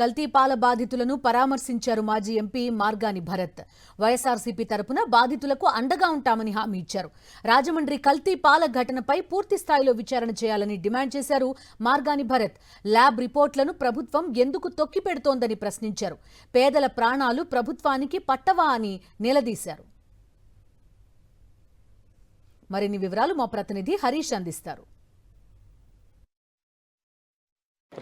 కల్తీ పాల బాధితులను పరామర్శించారు మాజీ ఎంపీ మార్గాని భరత్. వైఎస్ఆర్సీపీ తరపున బాధితులకు అండగా ఉంటామని హామీ ఇచ్చారు. రాజమండ్రి కల్తీ పాల ఘటనపై పూర్తి స్థాయిలో విచారణ చేయాలని డిమాండ్ చేశారు మార్గాని భరత్. ల్యాబ్ రిపోర్టులను ప్రభుత్వం ఎందుకు తొక్కిపెడుతోందని ప్రశ్నించారు. పేదల ప్రాణాలు ప్రభుత్వానికి పట్టవా అని నిలదీశారు. మరిన్ని వివరాలు మా ప్రతినిధి హరీష్ అందిస్తారు.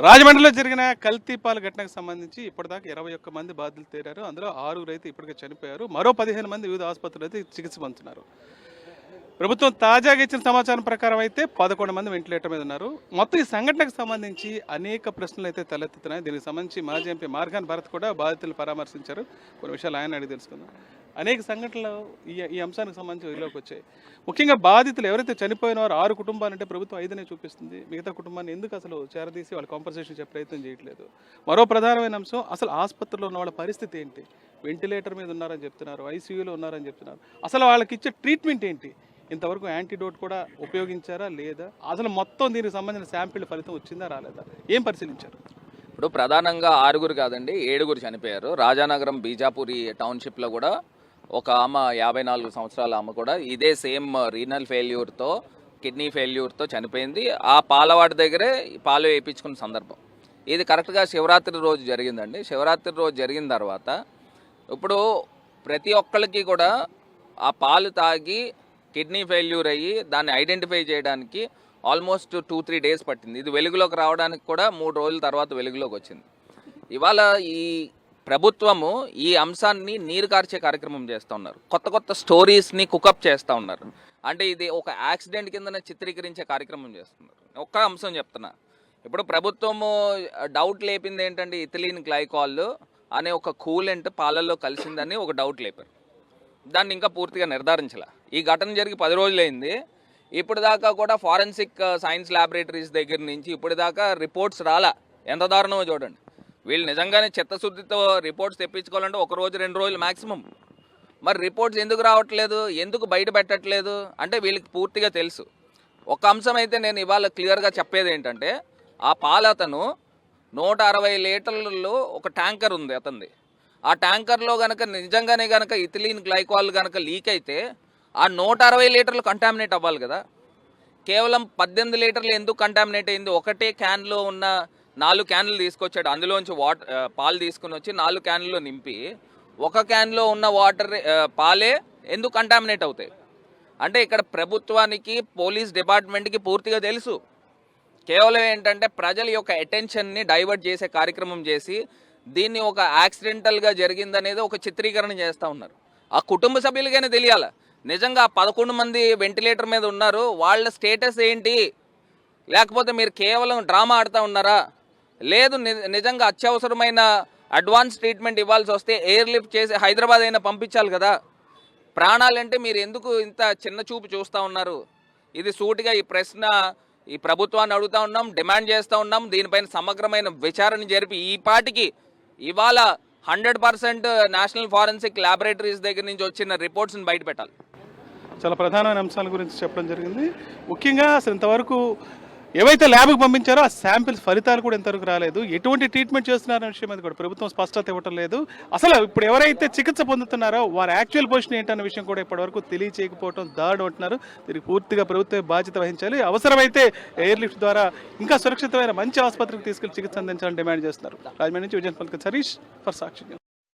రాజమండ్రిలో జరిగిన కల్తీ పాల ఘటనకు సంబంధించి ఇప్పటిదాకా 21 మంది బాధితులు తేరారు. అందులో 6 అయితే ఇప్పటికే చనిపోయారు. మరో 15 మంది వివిధ ఆసుపత్రులు అయితే చికిత్స పొందుతున్నారు. ప్రభుత్వం తాజాగా ఇచ్చిన సమాచారం ప్రకారం అయితే 11 మంది వెంటిలేటర్ మీద ఉన్నారు. మొత్తం ఈ సంఘటనకు సంబంధించి అనేక ప్రశ్నలు అయితే తలెత్తుతున్నాయి. దీనికి సంబంధించి మాజీ ఎంపీ మార్గాని భరత్ కూడా బాధితులు పరామర్శించారు. కొన్ని విషయాలు ఆయన అడిగి తెలుసుకుందాం. అనేక సంఘటనలు ఈ అంశానికి సంబంధించి వెలుగులోకి వచ్చాయి. ముఖ్యంగా బాధితులు ఎవరైతే చనిపోయిన వారు 6 కుటుంబాలంటే ప్రభుత్వం 5నే చూపిస్తుంది. మిగతా కుటుంబాన్ని ఎందుకు అసలు చేరదీసి వాళ్ళు కాంపన్సేషన్ ఇచ్చే ప్రయత్నం చేయట్లేదు? మరో ప్రధానమైన అంశం, అసలు ఆసుపత్రిలో ఉన్న వాళ్ళ పరిస్థితి ఏంటి? వెంటిలేటర్ మీద ఉన్నారని చెప్తున్నారు, ఐసీయూలో ఉన్నారని చెప్తున్నారు. అసలు వాళ్ళకి ఇచ్చే ట్రీట్మెంట్ ఏంటి? ఇంతవరకు యాంటీడోట్ కూడా ఉపయోగించారా లేదా? అసలు మొత్తం దీనికి సంబంధించిన శాంపిల్ ఫలితం వచ్చిందా రాలేదా? ఏం పరిశీలించారు? ఇప్పుడు ప్రధానంగా 6 కాదండి, 7 చనిపోయారు. రాజానగరం బీజాపూరి టౌన్షిప్లో కూడా ఒక ఆమె 54 సంవత్సరాల ఆమె కూడా ఇదే సేమ్ రీనల్ ఫెయిల్యూర్తో, కిడ్నీ ఫెయిల్యూర్తో చనిపోయింది. ఆ పాలవాడి దగ్గరే పాలు వేయించుకున్న సందర్భం ఇది కరెక్ట్గా శివరాత్రి రోజు జరిగిందండి. శివరాత్రి రోజు జరిగిన తర్వాత ఇప్పుడు ప్రతి ఒక్కరికి కూడా ఆ పాలు తాగి కిడ్నీ ఫెయిల్యూర్ అయ్యి దాన్ని ఐడెంటిఫై చేయడానికి ఆల్మోస్ట్ 2-3 డేస్ పట్టింది. ఇది వెలుగులోకి రావడానికి కూడా 3 రోజుల తర్వాత వెలుగులోకి వచ్చింది. ఇవాళ ఈ ప్రభుత్వము ఈ అంశాన్ని నీరు కార్చే కార్యక్రమం చేస్తూ ఉన్నారు. కొత్త కొత్త స్టోరీస్ని కుకప్ చేస్తూ ఉన్నారు. అంటే ఇది ఒక యాక్సిడెంట్ కిందనే చిత్రీకరించే కార్యక్రమం చేస్తున్నారు. ఒక్క అంశం చెప్తున్నా, ఇప్పుడు ప్రభుత్వము డౌట్ లేపింది ఏంటంటే ఇథిలీన్ గ్లైకాల్ అనే ఒక కూలెంట్ పాలల్లో కలిసిందని ఒక డౌట్ లేపారు. దాన్ని ఇంకా పూర్తిగా నిర్ధారించాల. ఈ ఘటన జరిగి 10 రోజులైంది. ఇప్పుడు దాకా కూడా ఫారెన్సిక్ సైన్స్ ల్యాబొరేటరీస్ దగ్గర నుంచి ఇప్పుడు దాకా రిపోర్ట్స్ రాలా. ఎంత దారుణమో చూడండి. వీళ్ళు నిజంగానే చిత్తశుద్ధితో రిపోర్ట్స్ తెప్పించుకోవాలంటే 1 రోజు 2 రోజులు మ్యాక్సిమం. మరి రిపోర్ట్స్ ఎందుకు రావట్లేదు, ఎందుకు బయట పెట్టట్లేదు అంటే వీళ్ళకి పూర్తిగా తెలుసు. ఒక అంశం అయితే నేను ఇవాళ క్లియర్గా చెప్పేది ఏంటంటే, ఆ పాలతను 160 లీటర్లలో ఒక ట్యాంకర్ ఉంది అతనిది. ఆ ట్యాంకర్లో కనుక నిజంగానే కనుక ఇథిలీన్ గ్లైకాల్ కనుక లీక్ అయితే ఆ 160 లీటర్లు కంటామినేట్ అవ్వాలి కదా. కేవలం 18 లీటర్లు ఎందుకు కంటామినేట్ అయింది? ఒకటే క్యాన్లో ఉన్న 4 క్యాన్లు తీసుకొచ్చాడు. అందులోంచి పాలు తీసుకుని వచ్చి 4 క్యాన్లలో నింపి ఒక క్యాన్లో ఉన్న పాలే ఎందుకు కంటామినేట్ అవుతాయి? అంటే ఇక్కడ ప్రభుత్వానికి, పోలీస్ డిపార్ట్మెంట్కి పూర్తిగా తెలుసు. కేవలం ఏంటంటే ప్రజల యొక్క అటెన్షన్ని డైవర్ట్ చేసే కార్యక్రమం చేసి దీన్ని ఒక యాక్సిడెంటల్గా జరిగిందనేది ఒక చిత్రీకరణ చేస్తూ ఉన్నారు. ఆ కుటుంబ సభ్యులకైనా తెలియాలి నిజంగా 11 మంది వెంటిలేటర్ మీద ఉన్నారు, వాళ్ళ స్టేటస్ ఏంటి? లేకపోతే మీరు కేవలం డ్రామా ఆడుతూ ఉన్నారా? లేదు నిజంగా అత్యవసరమైన అడ్వాన్స్ ట్రీట్మెంట్ ఇవ్వాల్సి వస్తే ఎయిర్ లిఫ్ట్ చేసి హైదరాబాద్ అయినా పంపించాలి కదా. ప్రాణాలంటే మీరు ఎందుకు ఇంత చిన్న చూపు చూస్తూ ఉన్నారు? ఇది సూటిగా ఈ ప్రశ్న ఈ ప్రభుత్వాన్ని అడుగుతూ ఉన్నాం, డిమాండ్ చేస్తూ ఉన్నాం. దీనిపైన సమగ్రమైన విచారణ జరిపి ఈ పాటికి ఇవాళ 100% నేషనల్ ఫారెన్సిక్ ల్యాబొరేటరీస్ దగ్గర నుంచి వచ్చిన రిపోర్ట్స్ని బయట పెట్టాలి. చాలా ప్రధానమైన అంశాల గురించి చెప్పడం జరిగింది. ముఖ్యంగా అసలు ఇంతవరకు ఏవైతే ల్యాబ్కి పంపించారో ఆ శాంపిల్స్ ఫలితాలు కూడా ఇంతవరకు రాలేదు. ఎటువంటి ట్రీట్మెంట్ చేస్తున్నారనే విషయం మీద కూడా ప్రభుత్వం స్పష్టత ఇవ్వటం లేదు. అసలు ఇప్పుడు ఎవరైతే చికిత్స పొందుతున్నారో వారి యాక్చువల్ పొజిషన్ ఏంటన్న విషయం కూడా ఇప్పటివరకు తెలియచేయకపోవడం దారుణం అంటున్నారు. దీనికి పూర్తిగా ప్రభుత్వం బాధ్యత వహించాలి. అవసరమైతే ఎయిర్ లిఫ్ట్ ద్వారా ఇంకా సురక్షితమైన మంచి ఆసుపత్రికి తీసుకెళ్లి చికిత్స అందించాలని డిమాండ్ చేస్తున్నారు. రాజమండ్రి నుంచి విజయన్ పల్క, హరీష్ ఫర్ సాక్షి.